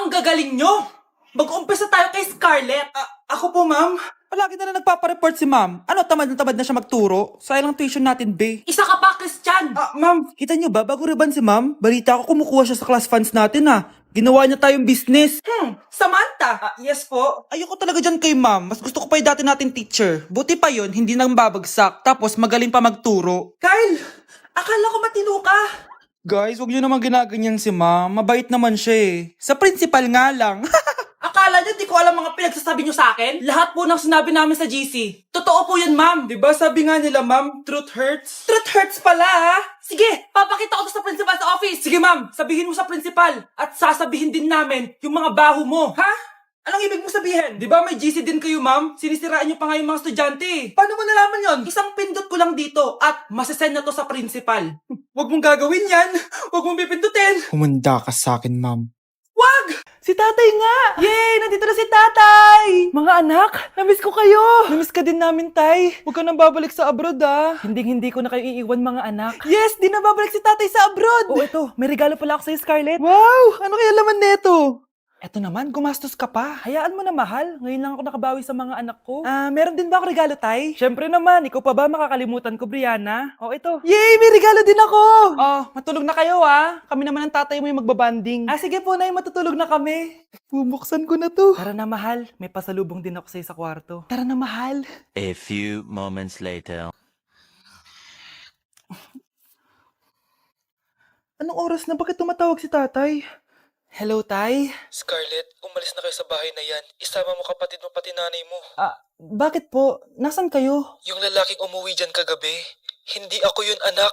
Ang gagaling nyo! Mag-umpisa tayo kay Scarlett. Ako po, ma'am. Palagi na lang nagpapareport si ma'am. Ano, tamad na siya magturo? Sayang lang tuition natin, be. Isa ka pa, Christian! Ma'am, kita niyo ba, bago riban si ma'am, balita ko kumukuha siya sa class funds natin, Ginawa niya tayong business. Samantha! Yes po. Ayoko talaga dyan kay ma'am. Mas gusto ko pa yung dati natin teacher. Buti pa yon, hindi nang babagsak. Tapos magaling pa magturo. Kyle! Akala ko matino ka! Guys, huwag niyo naman ginaganyan si ma'am. Mabait naman siya eh. Sa principal nga lang. Akala niyo di ko alam mga pinagsasabi niyo sa akin? Lahat po ng sinabi namin sa GC. Totoo po yan, ma'am. Diba sabi nga nila, ma'am, truth hurts? Truth hurts pala, ha? Sige, papakita ko to sa principal sa office. Sige, ma'am. Sabihin mo sa principal. At sasabihin din namin yung mga baho mo. Ha? Anong ibig mo sabihin? Di ba may GC din kayo, ma'am? Sinisiraan niyo pa nga yung mga estudyante. Paano mo nalaman yon? Isang pindot ko lang dito at masasend na to sa principal. Huwag mong gagawin yan. Huwag mong pipindutin. Humanda ka sa akin, ma'am. Wag! Si tatay nga! Yay! Nandito na si tatay! Mga anak, namiss ko kayo! Namiss ka din namin, tay. Huwag ka nang babalik sa abroad, Hindi ko na kayo iiwan, mga anak. Yes! Di na babalik si tatay sa abroad! Oh, ito. May regalo pala ako sa'yo, Scarlett. Wow! Ano kaya laman neto? Eto naman, gumastos ka pa. Hayaan mo na, mahal. Ngayon lang ako nakabawi sa mga anak ko. Meron din ba ako regalo, tay? Siyempre naman. Ikaw pa ba makakalimutan ko, Brianna? Oh, ito. Yay! May regalo din ako! Oh, matulog na kayo, Kami naman ang tatay mo yung magbabanding. Sige po, nay. Matutulog na kami. Bubuksan ko na to. Tara na, mahal. May pasalubong din ako sa'yo sa kwarto. Tara na, mahal. A few moments later. Anong oras na? Bakit tumatawag si tatay? Hello, tay? Scarlett, umalis na kayo sa bahay na yan. Isama mo kapatid mo pati nanay mo. Bakit po? Nasaan kayo? Yung lalaking umuwi dyan kagabi. Hindi ako yun, anak.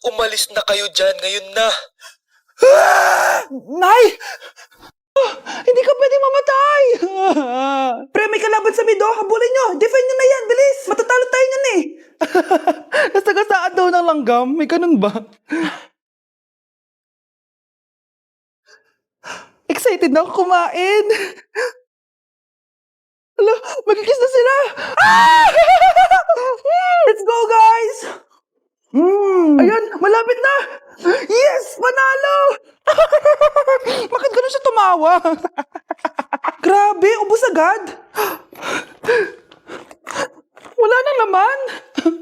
Umalis na kayo dyan ngayon na. Nay! Hindi ka pwedeng mamatay! Pre, may kalaban sa mido. Habulin nyo. Defend nyo na yan. Bilis. Matatalo tayo nyan eh. Nasagasaan daw ng langgam. May ganun ba? Excited na ako kumain. Hala, magkikiss na sila. Let's go, guys! Ayan, malapit na. Yes, panalo. Bakit ganun siya tumawa? Grabe, ubos agad. Wala na naman.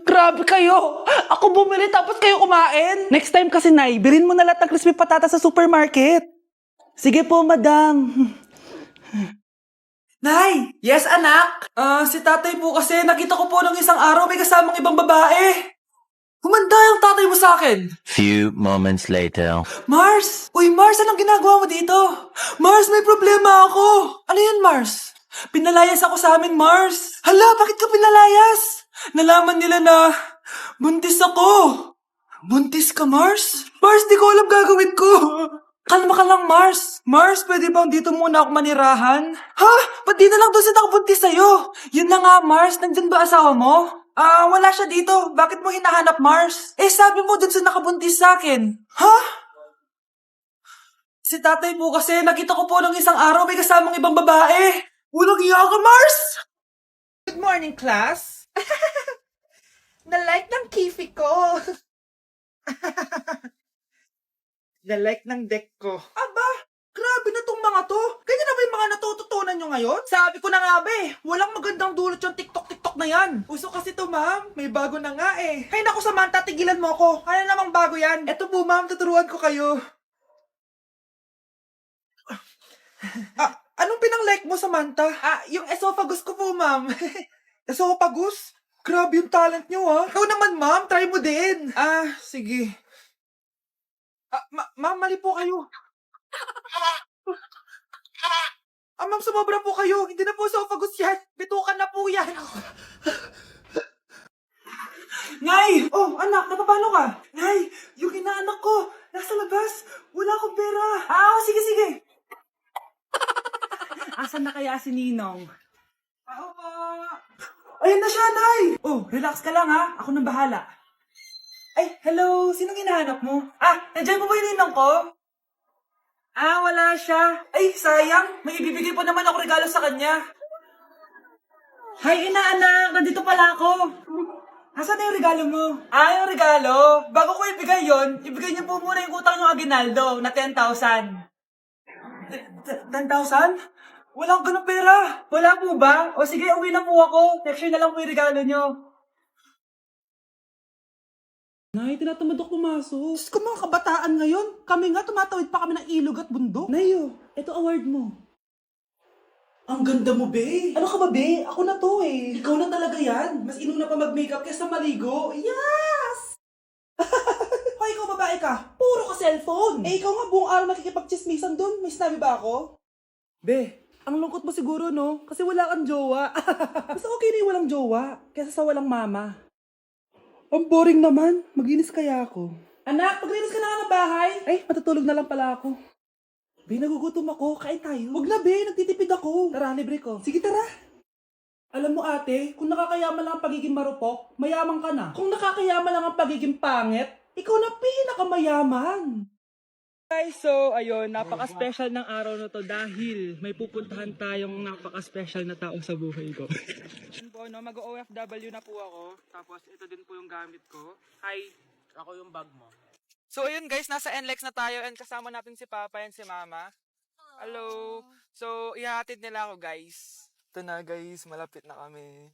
Grabe kayo. Ako bumili tapos kayo kumain. Next time kasi, Nay, bilhin mo na lahat ng crispy patata sa supermarket. Sige po, madam. Nay! Yes, anak? Si tatay po kasi nakita ko po ng isang araw may kasamang ibang babae. Humanda yung tatay mo sa akin. Few moments later. Mars! Uy, Mars, anong ginagawa mo dito? Mars, may problema ako. Ano yan, Mars? Pinalayas ako sa amin, Mars. Hala, bakit ka pinalayas? Nalaman nila na buntis ako. Buntis ka, Mars? Mars, di ko alam gagawin ko. Kalma ka lang, Mars. Mars, pwede bang dito muna ako manirahan? Ha? Ba't di na lang doon siya nakabuntis sa'yo? Yun na nga, Mars. Nandyan ba asawa mo? Wala siya dito. Bakit mo hinahanap, Mars? Sabi mo doon siya nakabuntis sa akin. Ha? Si tatay po kasi, nakita ko po ng isang araw may kasamang ibang babae. Unang iya ka, Mars! Good morning, class. Na-like ng kifi ko. Na-like ng deck ko. Aba, grabe na tong mga to. Ganyan na ba yung mga natututunan nyo ngayon? Sabi ko na nga ba walang magandang dulot yung TikTok na yan. Uso kasi to, ma'am. May bago na nga eh. Hay naku, Samantha, tigilan mo ako. Ano namang bago yan? Eto po, ma'am, tuturuan ko kayo. Anong pinang-like mo, Samantha? Yung esophagus ko po, ma'am. Esophagus? Grabe yung talent nyo, Ikaw naman, ma'am. Try mo din. Sige. Ma'am, mali po kayo. Ma'am, sumobra po kayo. Hindi na po esophagus yan. Bitukan na po yan. Nay! Oh, anak, napapano ka? Nay, yung inaanak ko, nasa labas. Wala akong pera. Sige. Asan na kaya si Ninong? Ako po. Ayun na siya, Nay! Oh, relax ka lang, ha? Ako nang bahala. Ay, hello! Sinong hinahanap mo? Nandiyan po ba yung ninong ko? Wala siya. Ay, sayang. May ibibigay po naman ako regalo sa kanya. Hay, inaanak! Nandito pala ako. Asan na yung regalo mo? Yung regalo? Bago ko ibigay yon, ibigay niyo po muna yung utang yung aginaldo na 10,000. 10,000? Walang ganong pera. Wala po ba? O sige, uwi na po ako. Next year na lang po yung regalo nyo. Nay, tinatamad ako pumasok. Diyos ko, mga kabataan ngayon. Kami nga, tumatawid pa kami ng ilog at bundok. Nayo, ito award mo. Ang ganda mo, be. Ano ka ba, be? Ako na to eh. Ikaw na talaga yan. Mas inuna pa mag-makeup kaysa maligo. Yes! Hoy, ikaw babae ka. Puro ka cellphone. Eh, ikaw nga buong araw nakikipag-chismisan doon. May sinabi ba ako? Be, ang lungkot mo siguro, no? Kasi wala kang jowa. Mas okay na yung walang jowa kaysa sa walang mama. Ang boring naman. Maglinis kaya ako. Anak, maglinis ka na nga ng bahay. Ay, matutulog na lang pala ako. Be, nagugutom ako. Kain tayo. Huwag na, be. Nagtitipid ako. Tara, libre ko. Sige, tara. Alam mo, ate, kung nakakayaman lang ang pagiging marupok, mayaman ka na. Kung nakakayaman lang ang pagiging pangit, ikaw na pinakamayaman. Guys, so ayun, napaka-special ng araw na to dahil may pupuntahan tayong napaka-special na tao sa buhay ko. Yun po, no, mag-OFW na po ako. Tapos ito din po yung gamit ko. Hi, ako yung bag mo. So ayun guys, nasa NLEX na tayo and kasama natin si Papa and si Mama. Hello! So, ihahatid nila ako guys. Ito na guys, malapit na kami.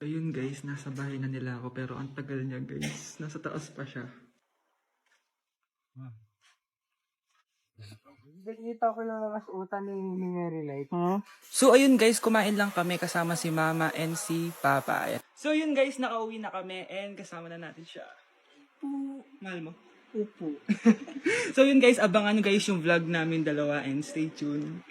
Ayun guys, nasa bahay na nila ako pero ang tagal niya guys. Nasa taas pa siya. Nakita ko lang mas utan ni Mary Light. So ayun guys, kumain lang kami kasama si Mama and si Papa. So yun guys, nakauwi na kami and kasama na natin siya. Mahal mo? Upo. So yun guys, abangan nyo guys yung vlog namin dalawa and stay tuned.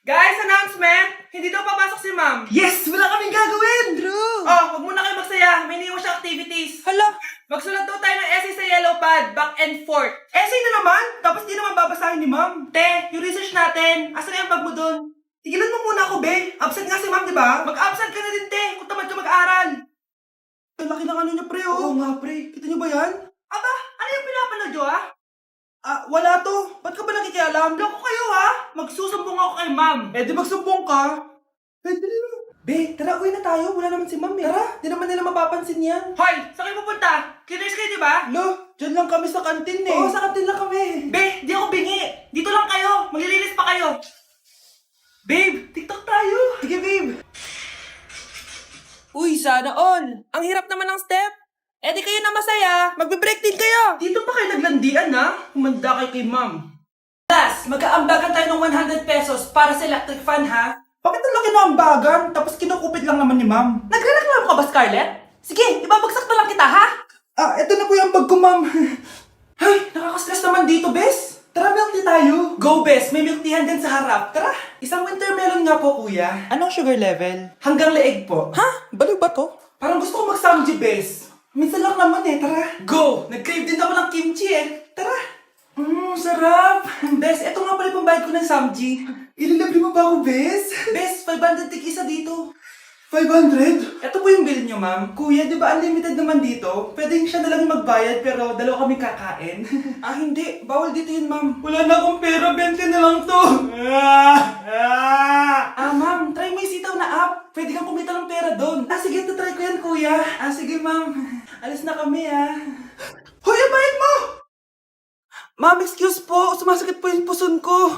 Guys, announcement! Hindi daw papasok si Ma'am. Yes! Wala kaming gagawin! True! Oh, huwag muna kayo magsaya. May iniwan siya activities. Hala! Magsulat daw tayo ng essay sa yellow pad, back and forth. Essay na naman? Tapos di naman babasahin ni Ma'am. Te, yung research natin. Asan na yung bag mo dun? Tigilan mo muna ako, be. Absent nga si Ma'am, di ba? Mag-absent ka na din, te. Kung tamad ka mag-aral. Ang laki ng ano niya, pre, oh. Oo nga, pre. Kita niyo ba yan? Aba, ano yung pinapanood nyo, ha? Wala to. Ba't ka ba nakikialam? Loko kayo, ha? Magsusumbong ako kay Ma'am. Eh, di magsumbong ka. Eh, dali na. Be, tara, uwi na tayo. Wala naman si Ma'am, eh. Tara, di naman nila mapapansin yan. Hoy, saan kayo pupunta? Kinis kayo, di ba? Lo, dyan lang kami sa kantin, eh. Oo, sa kantin lang kami. Be, di ako bingi. Dito lang kayo. Maglilinis pa kayo. Babe, TikTok tayo. Sige, babe. Uy, sana all! Ang hirap naman ng step! Eh di kayo na masaya! Magbe-break din kayo! Dito pa kayo naglandian, ha? Humanda kayo kay Ma'am. Last, mag-aambagan tayo ng 100 pesos para sa electric fan, ha? Bakit ang laki ng ambagan? Tapos kinukupit lang naman ni Ma'am. Nagre-reklamo ka ba, Scarlett? Sige, ibabagsak na lang kita, ha? Eto na po yung bag ko, Ma'am. Ay, nakaka-stress naman dito, Bes. Tara, milk tea tayo. Go, Bes. May milk teahan din sa harap. Tara. Isang winter melon nga po, kuya. Anong sugar level? Hanggang leeg po. Ha? Baliw ba to? Parang gusto ko mag-samji, Bes. Minsan lang naman eh, tara. Go! Nag-crave din ako ng kimchi eh. Tara. Sarap. Bes, eto nga pala yung pambayad ko ng samji. Ililibre mo ba ako, Bes? Bes, 500 tig-isa dito. 500? Ito po yung bill nyo, ma'am. Kuya, di ba unlimited naman dito? Pwedeng siya na lang yung magbayad pero dalawa kami kakain. Hindi. Bawal dito yun, ma'am. Wala na akong pera. 20 na lang to. Ma'am. Try mo yung sitaw na app. Pwede kang kumita ng pera doon. Sige. Try ko yan, kuya. Sige, ma'am. Alis na kami, Hoy, bayad mo! Ma'am, excuse po. Sumasakit po yung puson ko.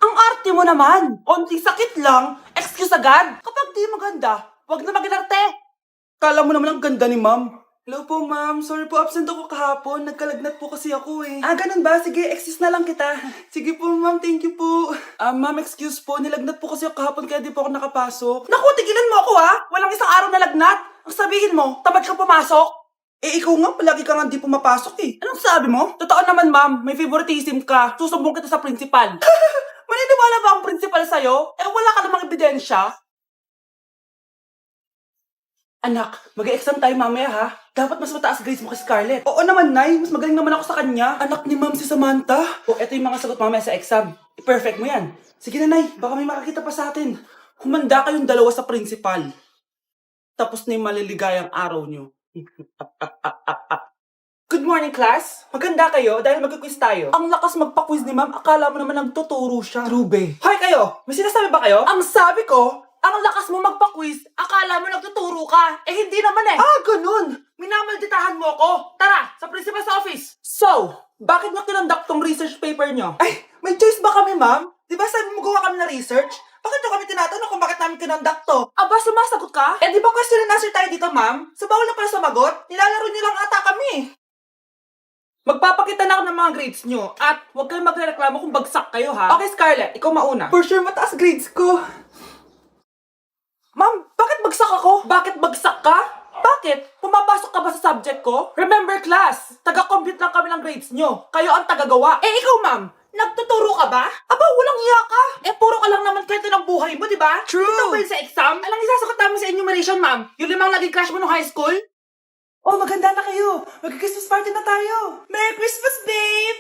Ang arte mo naman. Onting sakit lang. Excuse agad. Kapag di maganda, wag na mag-inarte. Kala mo naman ang ganda ni ma'am. Hello po, ma'am. Sorry po, absent ako kahapon. Nagkalagnat po kasi ako eh. Ganun ba? Sige, excuse na lang kita. Sige po, ma'am. Thank you po. Ma'am, excuse po. Nilagnat po kasi ako kahapon kaya di po ako nakapasok. Naku, tigilan mo ako ha. Walang isang araw na lagnat. Ang sabihin mo, tamad ka pumasok. Eh, ikaw nga, palagi ka nga di pumapasok eh. Anong sabi mo? Totoo naman, ma'am. May favoritism ka. Susumbong kita sa principal. Maniniwala ba ang principal sa'yo? Eh, wala ka namang ebidensya. Anak, mag-exam tayo mamaya ha. Dapat mas mataas grades mo kay Scarlett. Oo naman, Nay. Mas magaling naman ako sa kanya. Anak ni ma'am si Samantha. O, eto yung mga sagot mamaya sa exam. I-perfect mo yan. Sige na, Nay. Baka may makakita pa sa atin. Humanda kayong dalawa sa principal. Tapos na yung maliligayang araw nyo. Good morning, class. Maganda kayo dahil mag-quiz tayo. Ang lakas magpa-quiz ni ma'am. Akala mo naman nagtuturo siya. Trube. Hoy kayo! May sinasabi ba kayo? Ang sabi ko, ang lakas mo magpa-quiz. Akala mo nagtuturo ka. Eh, hindi naman eh. Ah, ganun. Minamalditahan mo ako. Tara, sa principal's office. So, bakit nyo kinonduct tong research paper nyo? Ay, may choice ba kami, ma'am? Di ba sabi mo gawa kami na research? Bakit nyo kami tinatanong kung bakit namin kinonduct to? Aba, sumasagot ka? Eh, di ba question and answer tayo dito, ma'am? So, bawal na pala sumagot? Nilalaro nyo lang ata kami. Magpapakita na ako ng mga grades nyo at huwag kayong magreklamo kung bagsak kayo, ha? Okay, Scarlett, ikaw mauna. For sure, mataas grades ko. Ma'am, bakit bagsak ako? Bakit bagsak ka? Bakit? Pumapasok ka ba sa subject ko? Remember, class, taga-compute lang kami ng grades nyo. Kayo ang tagagawa. Eh, ikaw, ma'am, nagtuturo ka ba? Aba, walang iya ka. Eh, puro ka lang naman kwento ng buhay mo, di ba? True. Ito ba yun sa exam? Alang isasagot namin sa enumeration, ma'am. Yung limang naging crush mo nung high school? Oh, maganda na kayo. Mag-Christmas party na tayo. Merry Christmas, babe!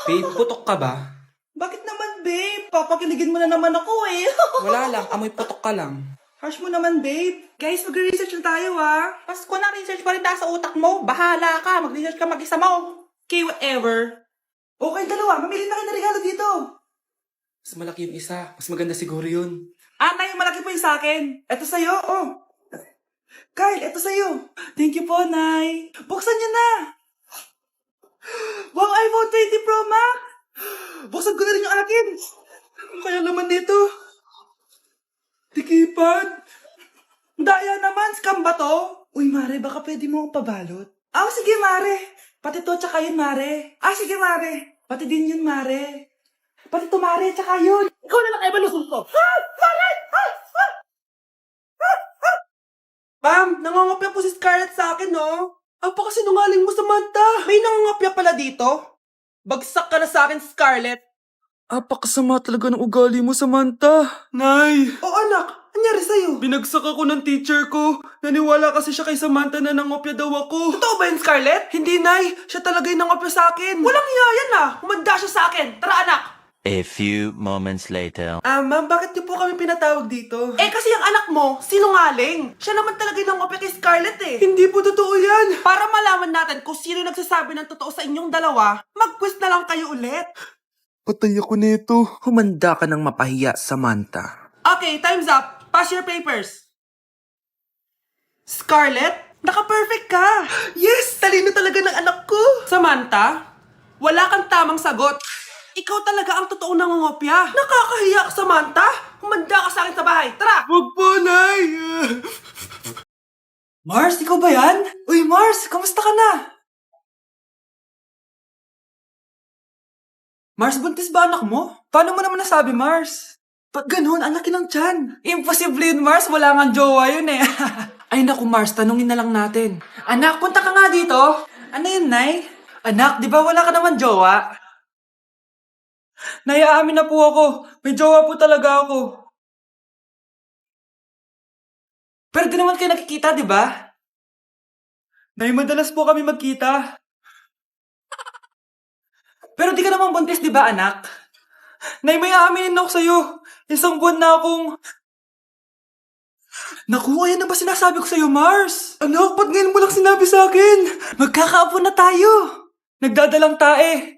Babe, putok ka ba? Bakit naman, babe? Papakiligin mo na naman ako eh. Wala lang, amoy putok ka lang. Harsh mo naman, babe. Guys, mag-research na tayo, ha? Pasko na, research pa rin nasa utak mo. Bahala ka, mag-research ka mag-isa mo. Okay, whatever. Okay, dalawa. Mamili na kayo ng regalo dito. Mas malaki yung isa. Mas maganda siguro yun. Ah, Nay, malaki po yung sa akin. Eto sa'yo, oh. Kyle, eto sa'yo. Thank you po, Nay. Buksan niyo na. Wow, iPhone 20 Pro Max. Buksan ko na rin yung akin. Ano kaya laman dito? Tikipad. Daya naman, scam ba to? Uy, Mare, baka pwede mo akong pabalot. Ah, sige, Mare. Pati to, tsaka yun, Mare. Ah, sige, Mare. Pati din yun, Mare. Pati to, Mare, tsaka yun. Ikaw na lang kayo malusong ko. Ah! Mare! Ah! Ah! Ah! Ah! Ma'am, nangangopya po si Scarlett sa akin, no? Apakasinungaling mo, Samantha. May nangangopya pala dito? Bagsak ka na sa akin, Scarlett. Apakasama talaga ng ugali mo, Samantha. Nay! Oo, anak. Anyari sa'yo? Binagsak ako ng teacher ko. Naniwala kasi siya kay Samantha na nangopya daw ako. Totoo ba yun, Scarlett? Hindi, Nay. Siya talaga yung nangopya sa akin. Walang iya yan, ah. Humanda siya sa akin. Tara, anak. A few moments later. Ma'am, bakit niyo po kami pinatawag dito? Eh, kasi yung anak mo, sinungaling. Siya naman talaga yung nangopya kay Scarlett eh. Hindi po totoo yan. Para malaman natin kung sino yung nagsasabi ng totoo sa inyong dalawa, mag-quiz na lang kayo ulit. Patay ako nito. Humanda ka ng mapahiya, Samantha. Okay, time's up. Pass your papers. Scarlett, naka-perfect ka. Yes, talino talaga ng anak ko. Samantha, wala kang tamang sagot. Ikaw talaga ang totoong nangungopya. Nakakahiya ka, Samantha. Humanda ka sa akin sa bahay. Tara! Wag po, Nay. Mars, ikaw ba yan? Uy, Mars, kamusta ka na? Mars, buntis ba anak mo? Paano mo naman nasabi, Mars? Ba't ganun? Ang laki ng tiyan. Imposible yun, Mars. Wala nga jowa yun eh. Ay naku, Mars, tanungin na lang natin. Anak, punta ka nga dito. Ano yun, Nay? Anak, di ba wala ka naman jowa? Nay, aamin na po ako. May jowa po talaga ako. Pero di naman kayo nakikita, di ba? Nay, madalas po kami magkita. Pero di ka naman buntis, di ba, anak? Nay, may aaminin ako sa'yo. Isang buwan na akong... Naku, ayan na ba sinasabi ko sa'yo, Mars? Anak, ba't ngayon mo lang sinabi sa akin? Magkakaapo na tayo. Nagdadalang tae.